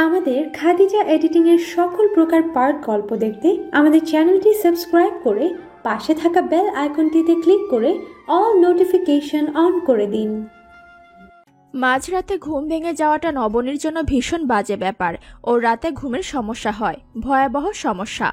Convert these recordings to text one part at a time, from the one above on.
আমাদের খাদিজা এডিটিং এর সকল প্রকার পার্ট গল্প দেখতে আমাদের চ্যানেলটি সাবস্ক্রাইব করে পাশে থাকা বেল আইকনটিতে ক্লিক করে অল নোটিফিকেশন অন করে দিন। মাঝরাতে ঘুম ভেঙে যাওয়াটা নবনীর জন্য ভীষণ বাজে ব্যাপার। ওর রাতে ঘুমের সমস্যা হয়, ভয়াবহ সমস্যা।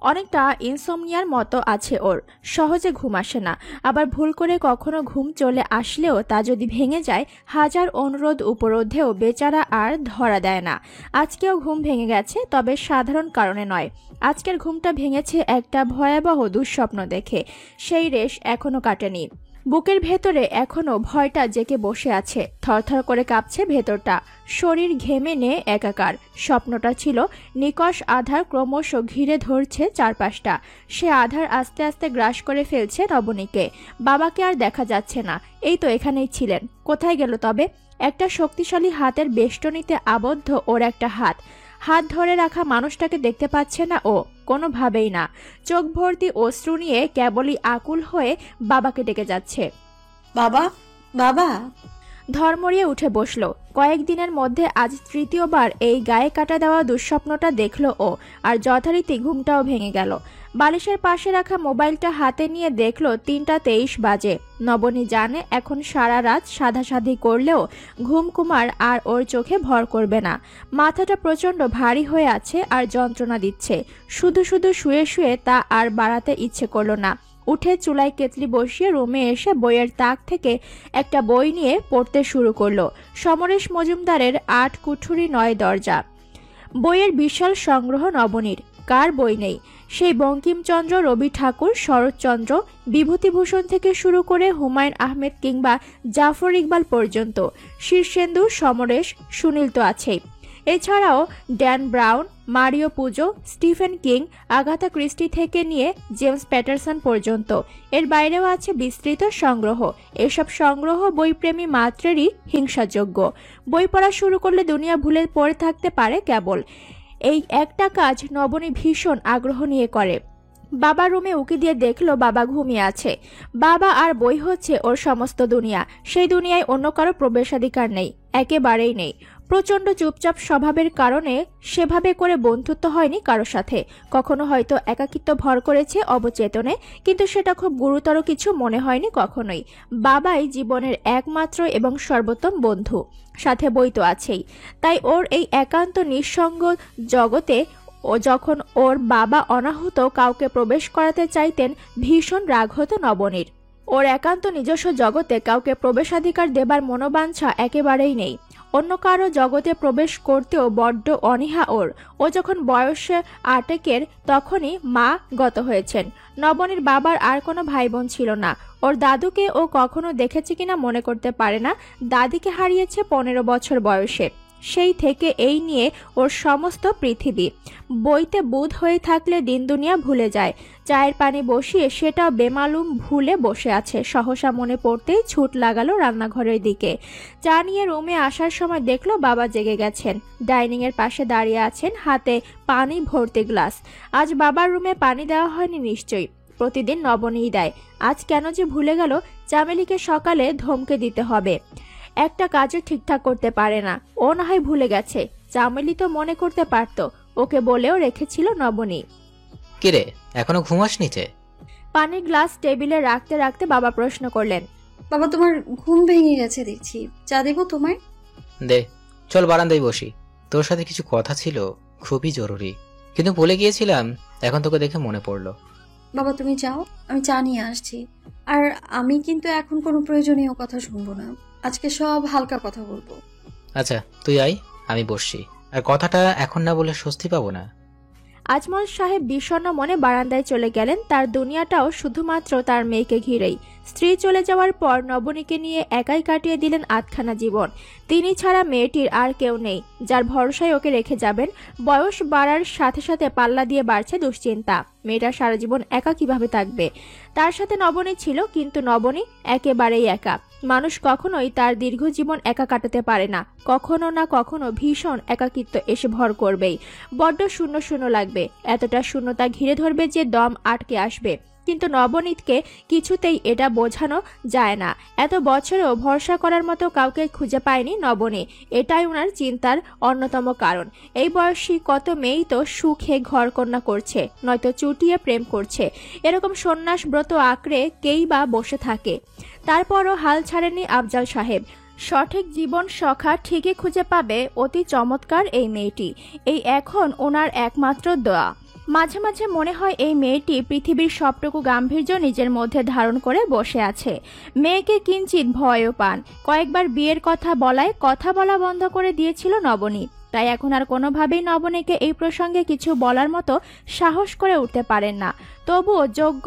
অনেকটা ইনসোমনিয়ার মতো আছে ওর, সহজে ঘুম আসে না। আবার ভুল করে কখনো ঘুম চলে আসলেও তা যদি ভেঙে যায়, হাজার অনুরোধ উপরোধেও বেচারা আর ধরা দেয় না। আজকেও ঘুম ভেঙে গেছে, তবে সাধারণ কারণে নয়। আজকের ঘুমটা ভেঙেছে একটা ভয়াবহ দুঃস্বপ্ন দেখে। সেই রেশ এখনো কাটেনি। বুকের ভেতরে এখনো ভয়টা জেগে বসে আছে, থরথর করে কাঁপছে ভেতরটা, শরীর ঘেমে নে একাকার। স্বপ্নটা ছিল নিকষ আধার ক্রমশ ঘিরে ধরছে চারপাশটা। সে আধার আস্তে আস্তে গ্রাস করে ফেলছে নবনীকে। বাবাকে আর দেখা যাচ্ছে না, এই তো এখানেই ছিলেন, কোথায় গেল তবে? একটা শক্তিশালী হাতের বেষ্টনীতে আবদ্ধ ওর একটা হাত। হাত ধরে রাখা মানুষটাকে দেখতে পাচ্ছে না ও, কোনোভাবেই না। চোখ ভর্তি অশ্রু নিয়ে কেবলই আকুল হয়ে বাবাকে ডেকে যাচ্ছে। বাবা, বাবা। ধর্মরিয়ে উঠে বসলো। কয়েকদিনের মধ্যে আজ তৃতীয়বার এই গায়ে কাটা দেওয়া দুঃস্বপ্নটা দেখলো ও, আর যথারীতি ঘুমটাও ভেঙে গেল। বালিশের পাশে রাখা মোবাইলটা হাতে নিয়ে দেখলো 3:23 বাজে। নবনী জানে এখন সারা রাত সাধাসাধি করলেও ঘুমকুমার আর ওর চোখে ভর করবে না। মাথাটা প্রচন্ড ভারী হয়ে আছে আর যন্ত্রণা দিচ্ছে। শুধু শুধু শুয়ে শুয়ে তা আর বাড়াতে ইচ্ছে করলো না। উঠে চুলায় কেতলি বসিয়ে রুমে এসে বইয়ের তাক থেকে একটা বই নিয়ে পড়তে শুরু করলো। সমরেশ মজুমদারের 8 কুঠুরি 9 দরজা। বইয়ের বিশাল সংগ্রহ নবনীর। কার বই নেই? সেই বঙ্কিমচন্দ্র, রবি ঠাকুর, শরৎচন্দ্র, বিভূতিভূষণ থেকে শুরু করে হুমায়ুন আহমেদ কিংবা জাফর ইকবাল পর্যন্ত। শীর্ষেন্দু, সমরেশ, সুনীল তো আছেই। এছাড়াও ড্যান ব্রাউন, মারিও পুজো, স্টিফেন কিং, আগাথা ক্রিস্টি থেকে নিয়ে জেমস প্যাটারসন পর্যন্ত। এর বাইরেও আছে বিস্তৃত সংগ্রহ। এসব সংগ্রহ বইপ্রেমী মাত্রেরই হিংসাযোগ্য। বই পড়া শুরু করলে দুনিয়া ভুলে পড়ে থাকতে পারে কেবল। এই একটা কাজ নবনী ভীষণ আগ্রহ নিয়ে করে। বাবা রুমে উকি দিয়ে দেখলো বাবা ঘুমিয়ে আছে। বাবা আর বই হচ্ছে ওর সমস্ত দুনিয়া। সেই দুনিয়ায় অন্য কারো প্রবেশাধিকার নেই, একেবারেই নেই। প্রচন্ড চুপচাপ স্বভাবের কারণে সেভাবে করে বন্ধুত্ব হয়নি কারো সাথে। কখনো হয়তো একাকিত্ব ভর করেছে অবচেতনে, কিন্তু সেটা খুব গুরুতর কিছু মনে হয়নি কখনোই। বাবাই জীবনের একমাত্র এবং সর্বোত্তম বন্ধু, সাথে বই তো আছেই। তাই ওর এই একান্ত নিঃসঙ্গ জগতে যখন ওর বাবা অনাহুত কাউকে প্রবেশ করাতে চাইতেন, ভীষণ রাগ হতো নবনীর। ওর একান্ত নিজস্ব জগতে কাউকে প্রবেশাধিকার দেবার মনোবাঞ্ছা একেবারেই নেই। অন্য কারো জগতে প্রবেশ করতেও বড্ড অনীহা ওর। ও যখন বয়সে 8 তখনই মা গত হয়েছেন। নবনীর বাবার আর কোনো ভাই বোন ছিল না। ওর দাদুকে ও কখনো দেখেছে কিনা মনে করতে পারে না। দাদিকে হারিয়েছে 15 বছর বয়সে। সেই থেকে এই নিয়ে ওর সমস্ত পৃথিবী। বইতে বুঁদ হয়ে থাকলে দিন দুনিয়া ভুলে যায়। চায়ের পানি বসিয়ে সেটাও বেমালুম ভুলে বসে আছে। সহসা মনে পড়তেই ছুট লাগালো রান্নাঘরের দিকে। চা নিয়ে রুমে আসার সময় দেখলো বাবা জেগে গেছেন। ডাইনিং এর পাশে দাঁড়িয়ে আছেন, হাতে পানি ভর্তি গ্লাস। আজ বাবার রুমে পানি দেওয়া হয়নি নিশ্চয়ই, প্রতিদিন নবনীই দেয়। আজ কেন যে ভুলে গেল? চামেলিকে সকালে ধমকে দিতে হবে। একটা কাজও ঠিকঠাক করতে পারে না। ও না হয় ভুলে গেছে, চামেলি তো মনে করতে পারত। ওকে বলেও রেখেছিল নবনী। কিরে, এখনো ঘুমাস নিচে? পানির গ্লাস টেবিলে রাখতে রাখতে বাবা প্রশ্ন করলেন। বাবা, তোমার ঘুম ভেঙে গেছে দেখছি, চা দেবো তোমায়? দে, চল বারান্দায় বসি। তোর সাথে কিছু কথা ছিল, খুবই জরুরি, কিন্তু ভুলে গিয়েছিলাম। এখন তোকে দেখে মনে পড়লো। বাবা তুমি যাও, আমি চা নিয়ে আসছি। আর আমি কিন্তু এখন কোনো প্রয়োজনীয় কথা শুনবো না। আজকে সব হালকা কথা বলবো। আচ্ছা তুই আয়, আমি বসছি। আর কথাটা এখন না বলে স্বস্তি পাবো না। আজমল সাহেব বিষণ্ণ মনে বারান্দায় চলে গেলেন। তার দুনিয়াটাও শুধুমাত্র তার মেয়েকে ঘিরেই। স্ত্রী চলে যাওয়ার পর নবনীকে নিয়ে একাই কাটিয়ে দিলেন আধখানা জীবন। তিনি ছাড়া মেয়েটির আর কেউ নেই যার ভরসায় ওকে রেখে যাবেন। বয়স বাড়ার সাথে সাথে পাল্লা দিয়ে বাড়ছে দুশ্চিন্তা। মেয়েটা সারা জীবন একা কিভাবে থাকবে? তার সাথে নবনী ছিল, কিন্তু নবনী একেবারেই একা। মানুষ কখনোই তার দীর্ঘ জীবন একা কাটাতে পারে না। কখনো না কখনো ভীষণ একাকিত্ব এসে ভর করবেই। বড্ড শূন্য শূন্য লাগবে। এতটা শূন্যতা ঘিরে ধরবে যে দম আটকে আসবে। কিন্তু নবনীতকে কিছুতেই এটা বোঝানো যায় না। এত বছরেও ভরসা করার মতো কাউকে খুঁজে পায়নি নবনী, এটাই ওনার চিন্তার অন্যতম কারণ। এই বয়সী কত মেয়েই তো সুখে ঘরকন্যা করছে, নয়তো চুটিয়ে প্রেম করছে। এরকম সন্ন্যাস ব্রত আঁকড়ে কেই বা বসে থাকে। তারপরও হাল ছাড়েনি আফজাল সাহেব। সঠিক জীবন সখা ঠিকই খুঁজে পাবে অতি চমৎকার এই মেয়েটি, এই এখন ওনার একমাত্র দোয়া। মাঝে মাঝে মনে হয় এই মেয়েটি পৃথিবীর সবটুকু গাম্ভীর্য নিজের মধ্যে ধারণ করে বসে আছে। মেয়েকে কিঞ্চিত ভয়ও পান। কয়েকবার বিয়ের কথা বলায় কথা বলা বন্ধ করে দিয়েছিল নবনী, তাই এখন আর কোনোভাবেই নবনীকে এই প্রসঙ্গে কিছু বলার মতো সাহস করে উঠতে পারেন না। তবুও যোগ্য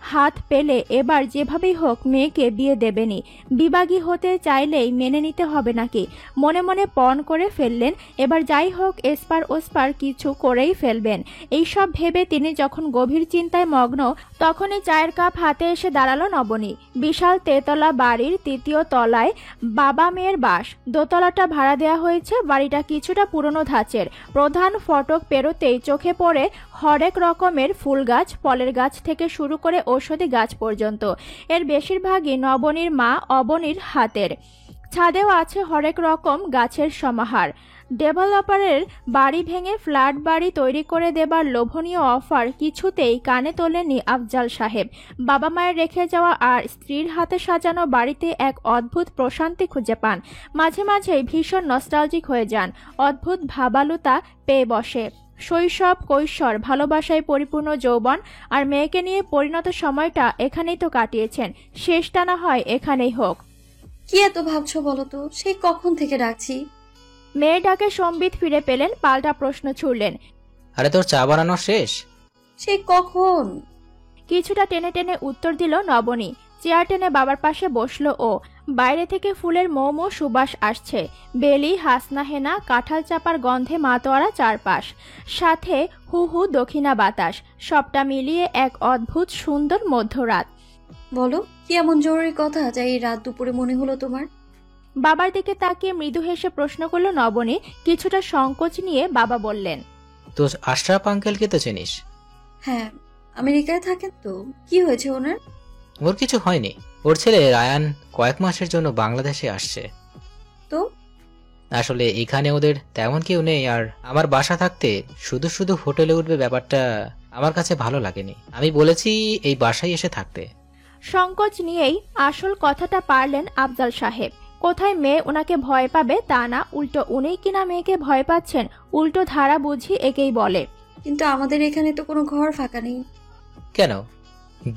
হাত পেলে এবার যেভাবেই হোক মেয়েকে বিয়ে দেবেনি। বিবাগী হতে চাইলেই মেনে নিতে হবে নাকি? মনে মনে পণ করে ফেললেন, এবার যাই হোক এসপার ওসপার কিছু করেই ফেলবেন। এইসব ভেবে তিনি যখন গভীর চিন্তায় মগ্ন, তখনই চায়ের কাপ হাতে এসে দাঁড়ালো নবনী। বিশাল তেতলা বাড়ির ৩য় তলায় বাবা মেয়ের বাস। দোতলাটা ভাড়া দেওয়া হয়েছে। বাড়িটা কিছুটা পুরনো ধাঁচের। প্রধান ফটক পেরোতেই চোখে পড়ে হরেক রকমের ফুল গাছ, ফলের গাছ থেকে শুরু করে ঔষধি গাছ পর্যন্ত। এর বেশিরভাগই নবনীর মা অবনীর হাতের। ছাদেও আছে হরেক রকম গাছের সমাহার। ডেভেলপারের বাড়ি ভেঙে ফ্ল্যাট বাড়ি তৈরি করে দেবার লোভনীয় অফার কিছুতেই কানে তোলেনি আফজাল সাহেব। বাবা মায়ের রেখে যাওয়া আর স্ত্রীর হাতে সাজানো বাড়িতে এক অদ্ভুত প্রশান্তি খুঁজে পান। মাঝে মাঝেই ভীষণ নস্টালজিক হয়ে যান, অদ্ভুত ভাবালুতা পেয়ে বসে। শৈশব, কৈশোর, ভালোবাসায় পরিপূর্ণ যৌবন আর মেয়েকে নিয়ে পরিণত সময়টা এখানেই তো কাটিয়েছেন, শেষটা না হয় এখানেই হোক। কি এত ভাবছো বলো তো? সেই কখন থেকে ডাকছি। মেয়ে ডাকে সম্বিত ফিরে পেলেন, পাল্টা প্রশ্ন ছুড়লেন। আরে তোর চা বানানো শেষ? সেই কখন। কিছুটা টেনে টেনে উত্তর দিল নবনী। চেয়ার টেনে বাবার পাশে বসলো ও। বাইরে থেকে ফুলের মৌ মৌ সুবাস আসছে। বেলি, হাসনা হেনা, কাঁঠাল চাপার গন্ধে মাতোয়ারা চারপাশ, সাথে হু হু দক্ষিণা বাতাস। সবটা মিলিয়ে এক অদ্ভুত সুন্দর মধ্যরাত। বলো, কি এমন জরুরি কথা যা এই রাত দুপুরে মনে হলো তোমার? বাবার দিকে তাকিয়ে মৃদু হেসে প্রশ্ন করলো নবনী। কিছুটা সংকোচ নিয়ে বাবা বললেন, তো আশরাফ আঙ্কেলকে তো চিনিস? হ্যাঁ, আমেরিকায় থাকেন তো। কি হয়েছে ওনার? ওর কিছু হয়নি। ওর ছেলে রায়ান কয়েক মাসের জন্য বাংলাদেশে আসছে। তো আসলে এখানে ওদের তেমন কেউ নেই, আর আমার বাসা থাকতে শুধু শুধু হোটেলে উঠবে ব্যাপারটা আমার কাছে ভালো লাগেনি। আমি বলেছি এই বাসায় এসে থাকতে। সংকোচ নিয়েই আসল কথাটা পারলেন আফজাল সাহেব। কোথায় মেয়ে ওনাকে ভয় পাবে তা না, উল্টো উনিই কিনা মেয়েকে ভয় পাচ্ছেন। উল্টো ধারা বুঝি একেই বলে। কিন্তু আমাদের এখানে তো কোনো ঘর ফাঁকা নেই। কেন?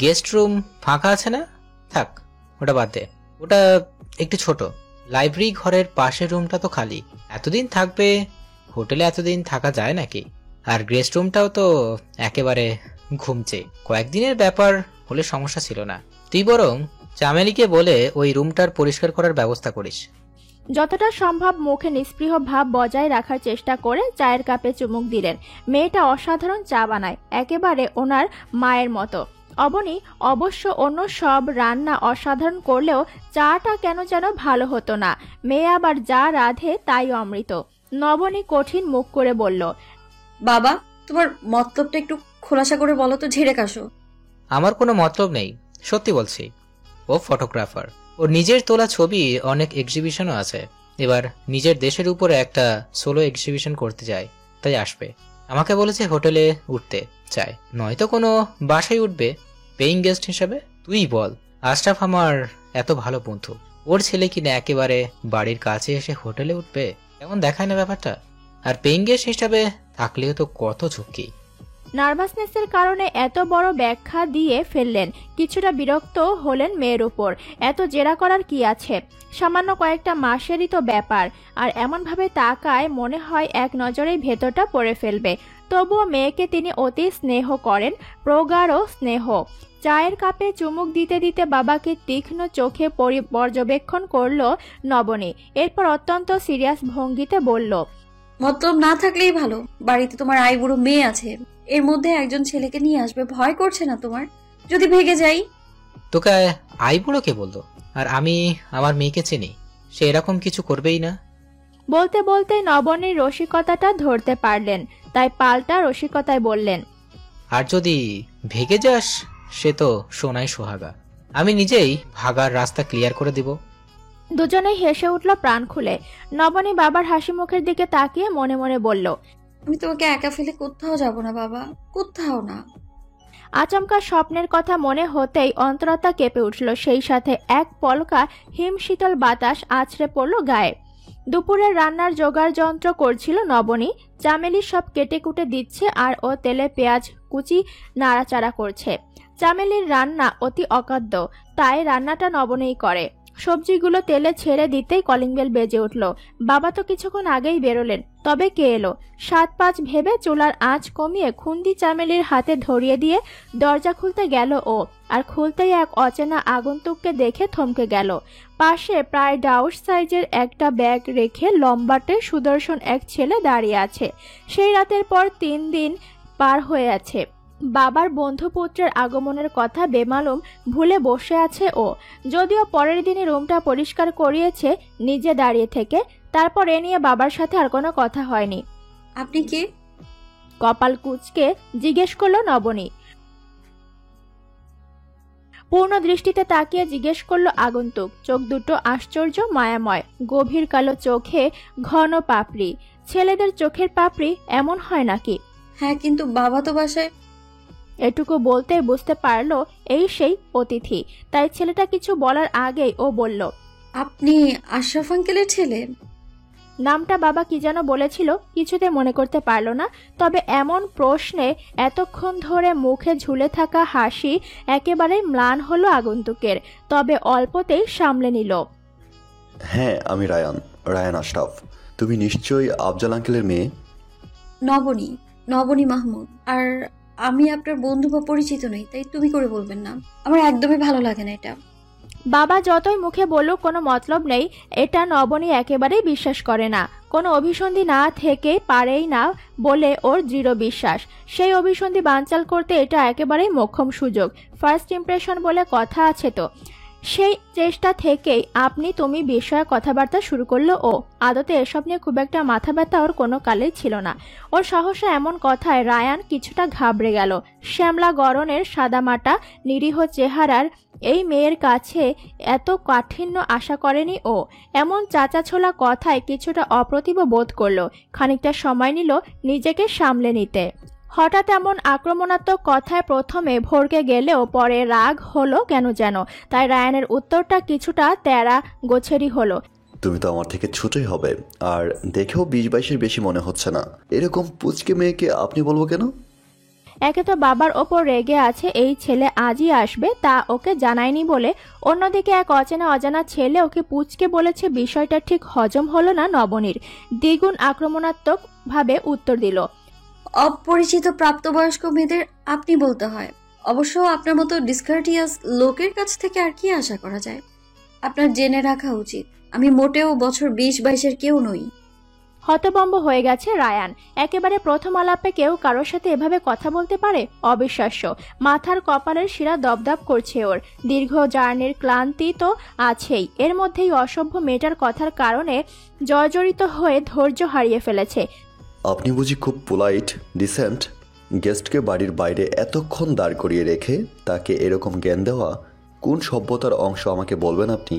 গেস্ট রুম ফাঁকা আছে না? থাক, ওটা বাদ দে। ওটা একটু ছোট। লাইব্রেরি ঘরের পাশের রুমটা তো খালি। এতদিন থাকবে? হোটেলে এতদিন থাকা যায় নাকি? আর গেস্ট রুমটাও তো একেবারে ঘুমছে। কয়েকদিনের ব্যাপার হলে সমস্যা ছিল না। তুই বরং চামেলিকে বলে ওই রুমটার পরিষ্কার করার ব্যবস্থা করিস। যতটা সম্ভব মুখে নিস্পৃহ ভাব বজায় রাখার চেষ্টা করে চায়ের কাপে চুমুক দিলেন। মেয়েটা অসাধারণ চা বানায়, একেবারে ওনার মায়ের মতো। অবনী অবশ্য অন্য সব রান্না অসাধারণ করলেও চাটা কেন যেন ভালো হতো না। মেয়ে আবার যা রাধে তাই অমৃত। নবনী কঠিন মুখ করে বলল, বাবা, তোমার মতলবটা একটু খোলাসা করে বলো তো, ঝেড়ে কাশো। আমার কোনো মতলব নেই, সত্যি বলছি। ও ফটোগ্রাফার। ওর নিজের তোলা ছবি অনেক এক্সিবিশনও আছে। এবার নিজের দেশের উপরে একটা সোলো এক্সিবিশন করতে যায়, তাই আসবে। আমাকে বলেছে হোটেলে উঠতে চায়, নয়তো কোনো বাসায় উঠবে পেইং গেস্ট হিসাবে। তুই বল, আশরাফ আমার এত ভালো বন্ধু, ওর ছেলে কিনা একেবারে বাড়ির কাছে এসে হোটেলে উঠবে? কেমন দেখায় না ব্যাপারটা? আর পেইং গেস্ট হিসাবে থাকলেও তো কত ঝুঁকি। নার্ভাসনেসের কারণে এত বড় ব্যাখ্যা দিয়ে ফেললেন। কিছুটা বিরক্ত হলেন মেয়ের উপর। এত জেরা করার কি আছে? সামান্য কয়েকটা মাসেরই তো ব্যাপার। আর এমনভাবে তাকায় মনে হয় এক নজরেই ভেতরটা পড়ে ফেলবে। তবুও মেয়েকে তিনি অতি স্নেহ করেন, প্রগাঢ় স্নেহ। চায়ের কাপে চুমুক দিতে দিতে বাবাকে তীক্ষ্ণ চোখে পর্যবেক্ষণ করল নবনী। এরপর অত্যন্ত সিরিয়াস ভঙ্গিতে বলল, মতলব না থাকলেই ভালো। বাড়িতে তোমার আইবুড়ো মেয়ে আছে, এর মধ্যে একজন ছেলেকে নিয়ে আসবে। ভয় করছে না তোমার যদি ভেগে যাই? তোকে আইবুড়ো কে বললো? আর আমি আমার মেয়েকে চিনি, সে এরকম কিছু করবেই না। বলতে বলতে নবনীর রসিকতাটা ধরতে পারলেন, তাই পাল্টা রসিকতায় বললেন, আর যদি ভেগে যাস সে তো সোনাই সোহাগা। আমি নিজেই ভাগার রাস্তা ক্লিয়ার করে দিব। দুজনেই হেসে উঠল প্রাণ খুলে। নবনী বাবার হাসি মুখের দিকে তাকিয়ে মনে মনে বলল, আমি তোমাকে একা ফেলে কোথাও যাব না বাবা, কোথাও না। আচমকা স্বপ্নের কথা মনে হতেই অন্তরতা কেঁপে উঠল, সেই সাথে এক পলকা হিমশীতল বাতাস আছড়ে পড়ল গায়ে। দুপুরের রান্নার জোগাড় যন্ত্র করছিল নবনী। চামেলি সব কেটে কুটে দিচ্ছে আর ও তেলে পেঁয়াজ কুচি নাড়াচাড়া করছে। চামেলির রান্না অতি অখাদ্য, তাই রান্নাটা নবনীই করে। সবজিগুলো তেলে ছেড়ে দিতেই কলিং বেল বেজে উঠল। বাবা তো কিছুক্ষণ আগেই বেরোলেন, তবে কে এলো? ৭-৫ ভেবে চুলার আঁচ কমিয়ে খুন্দি চামেলির হাতে ধরিয়ে দিয়ে দরজা খুলতে গেল ও, আর খুলতেই এক অচেনা আগন্তুককে দেখে থমকে গেল। পাশে প্রায় ডাউস সাইজের একটা ব্যাগ রেখে লম্বাটে সুদর্শন এক ছেলে দাঁড়িয়ে আছে। সেই রাতের পর ৩ দিন পার হয়ে আছে। বাবার বন্ধুপুত্রের আগমনের কথা বেমালুম ভুলে বসে আছে ও। যদিও পরের দিনই রুমটা পরিষ্কার করিয়েছে নিজে দাঁড়িয়ে থেকে, তারপর এ নিয়ে বাবার সাথে আর কোনো কথা হয়নি। আপনি কে? কপাল কুঁচকে জিজ্ঞেস করলো নবনী। পূর্ণ দৃষ্টিতে তাকিয়ে জিজ্ঞেস করলো আগন্তুক। চোখ দুটো আশ্চর্য মায়াময়, গভীর কালো চোখে ঘন পাপড়ি। ছেলেদের চোখের পাপড়ি এমন হয় নাকি? হ্যাঁ, কিন্তু বাবা তো বাসায়। এটুকু বলতে বুঝতে পারলো এই সেই অতিথি, তাই ছেলেটা কিছু বলার আগেই ও বলল, আপনি আশরাফ আঙ্কেলের ছেলে? নামটা বাবা কি যেন বলেছিল কিছুতে মনে করতে পারলো না। তবে এমন প্রশ্নে এতক্ষণ ধরে মুখে ঝুলে থাকা হাসি একেবারেই ম্লান হলো আগন্তুকের, তবে অল্পতেই সামলে নিল। হ্যাঁ, আমি রায়ান আশরাফ। তুমি নিশ্চয়ই আফজাল আঙ্কেলের মেয়ে। নবনী মাহমুদ। আর আমি আপনার বন্ধু বা পরিচিত নই, তাই তুমি করে বলবেন না, আমার একদমই ভালো লাগে না এটা। বাবা যতই মুখে বলুক কোনো মতলব নেই, এটা নবনী একেবারেই বিশ্বাস করে না। কোনো অভিসন্ধি না থেকে পারেই না বলে ওর দৃঢ় বিশ্বাস। সেই অভিসন্ধি বানচাল করতে এটা একেবারেই মোক্ষম সুযোগ। ফার্স্ট ইমপ্রেশন বলে কথা আছে তো, সেই চেষ্টা থেকেই আপনি তুমি বিষয়ে কথাবার্তা শুরু করলো ও। আদতে এসব নিয়ে খুব একটা মাথা ব্যথা ওর কোনো কালেই ছিল না। ওর সহসা এমন কথায় রায়ান কিছুটা ঘাবড়ে গেল। শ্যামলা গড়নের সাদামাটা নিরীহ চেহারার এই মেয়ের কাছে এত কাঠিন্য আশা করেনি ও। এমন চাচাছোলা কথায় কিছুটা অপ্রতিভ বোধ করলো। খানিকটা সময় নিল নিজেকে সামলে নিতে। হঠাৎ এমন আক্রমণাত্মক কথায় প্রথমে ভড়কে গেলেও পরে রাগ হলো কেন যেন, তাই রায়ানের উত্তরটা কিছুটা তেরা গোছেরই হলো। তুমি তো আমার থেকে ছোটই হবে, আর দেখেও 20-22-এর বেশি মনে হচ্ছে না। এরকম পুচকে মেয়েকে আপনি বলবো কেন? একে তো বাবার ওপর রেগে আছে এই ছেলে আজই আসবে, তা ওকে জানায়নি বলে। অন্যদিকে এক অচেনা অজানা ছেলে ওকে পুচকে বলেছে, বিষয়টা ঠিক হজম হলো না নবনীর। দ্বিগুণ আক্রমণাত্মক ভাবে উত্তর দিল, অপরিচিত প্রাপ্তবয়স্ক মেয়েদের আপনি বলতে হয়। অবশ্য আপনার মতো ডিসকার্টিয়াস লোকের কাছ থেকে আর কি আশা করা যায়? আপনার জেনে রাখা উচিত, আমি মোটেও বছর 20-22-এর কেউ নই। হতভম্ব হয়ে গেছে রায়ান। একেবারে প্রথম আলাপে কেউ কারোর সাথে এভাবে কথা বলতে পারে? অবিশ্বাস্য। মাথার কপালের শিরা দপদপ করছে ওর। দীর্ঘ জার্নির ক্লান্তি তো আছেই, এর মধ্যেই অসভ্য মেয়েটার কথার কারণে জর্জরিত হয়ে ধৈর্য হারিয়ে ফেলেছে। আপনি বুঝি খুব পোলাইট, ডিসেন্ট? গেস্টকে বাড়ির বাইরে এতক্ষণ দাঁড় করিয়ে রেখে তাকে এরকম জ্ঞান দেওয়া কোন সভ্যতার অংশ আমাকে বলবেন আপনি?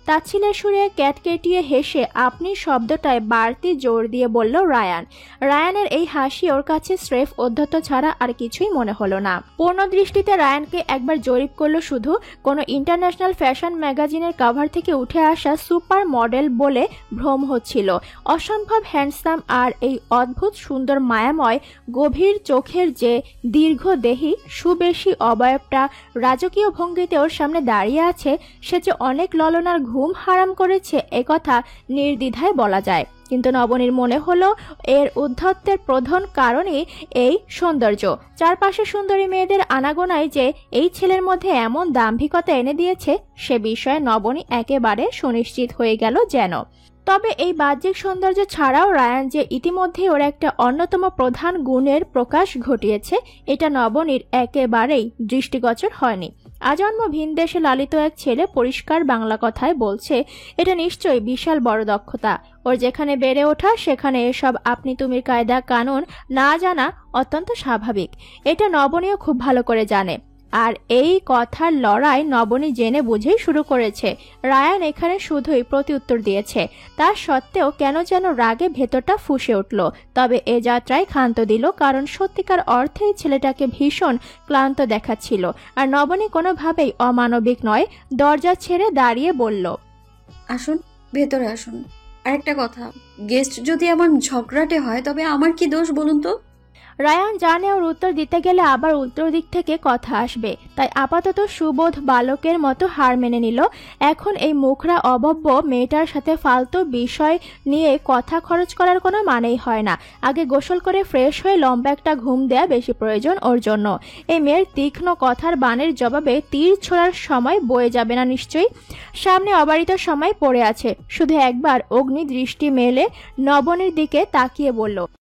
তাচ্ছিলের সুরে ক্যাটকেটিয়ে হেসে আপনি শব্দটায় বাড়তি জোর দিয়ে বলল রায়ান। রায়ানের এই হাসি ওর কাছে স্রেফ অধ্যত্ত ছাড়া আর কিছুই মনে হলো না। পূর্ণ দৃষ্টিতে রায়ানকে একবার জরিপ করলো শুধু। কোনো ইন্টারন্যাশনাল ফ্যাশন ম্যাগাজিনের কভার থেকে উঠে আসা সুপার মডেল বলে ভ্রম হচ্ছিল। অসম্ভব হ্যান্ডসাম আর এই অদ্ভুত সুন্দর মায়াময় গভীর চোখের যে দীর্ঘদেহী সুবেশী অবয়বটা রাজকীয় ভঙ্গিতে ওর সামনে দাঁড়িয়ে আছে, সে যে অনেক ললনার ঘুম হারাম করেছে একথা নির্দ্বিধায় বলা যায়। কিন্তু নবনীর মনে হলো এর উদ্ধত্তের প্রধান কারণই এই সৌন্দর্য। চারপাশে সুন্দরী মেয়েদের আনাগোনায় যে এই ছেলের মধ্যে এমন দাম্ভিকতা এনে দিয়েছে, সে বিষয়ে নবনী একেবারে সুনিশ্চিত হয়ে গেল যেন। তবে এই বাহ্যিক সৌন্দর্য ছাড়াও রায়ান যে ইতিমধ্যেই ওর একটা অন্যতম প্রধান গুণের প্রকাশ ঘটিয়েছে, এটা নবনীর একেবারেই দৃষ্টিগোচর হয়নি। আজন্ম ভিনদেশে লালিত এক ছেলে পরিষ্কার বাংলা কথায় বলছে, এটা নিশ্চয়ই বিশাল বড় দক্ষতা। ওর যেখানে বেড়ে ওঠা সেখানে এসব আপনি তুমির কায়দা কানুন না জানা অত্যন্ত স্বাভাবিক। এটা নবনীও খুব ভালো করে জানে। আর এই কথার লড়াই নবনী জেনে বুঝেই শুরু করেছে। রায়ান এখানে শুধুই প্রত্যুত্তর দিয়েছে। তা সত্ত্বেও কেন যেন রাগে ভেতরটা ফুঁসে উঠল। তবে এ যাত্রায় ক্ষান্ত দিল, কারণ সত্যিকার অর্থেই ছেলেটাকে ভীষণ ক্লান্ত দেখাচ্ছিল। আর নবনী কোনোভাবেই অমানবিক নয়, দরজা ছেড়ে দাঁড়িয়ে বলল, আসুন, ভেতরে আসুন। আরেকটা কথা, গেস্ট যদি আমার ঝগড়াটে হয় তবে আমার কি দোষ বলুন তো? রায়ান জানে ওর উত্তর দিতে গেলে আবার উত্তর দিক থেকে কথা আসবে, তাই আপাতত সুবোধ বালকের মতো হার মেনে নিল। এখন এই মুখরা অভব্য মেয়েটার সাথে ফালতু বিষয় নিয়ে কথা খরচ করার কোনো মানেই হয় না। আগে গোসল করে ফ্রেশ হয়ে লম্বা একটা ঘুম দেয়া বেশি প্রয়োজন ওর জন্য। এই মেয়ের তীক্ষ্ণ কথার বাণের জবাবে তীর ছোড়ার সময় বয়ে যাবে না নিশ্চয়ই। সামনে অবারিত সময় পড়ে আছে। শুধু একবার অগ্নি দৃষ্টি মেলে নবনীর দিকে তাকিয়ে বলল,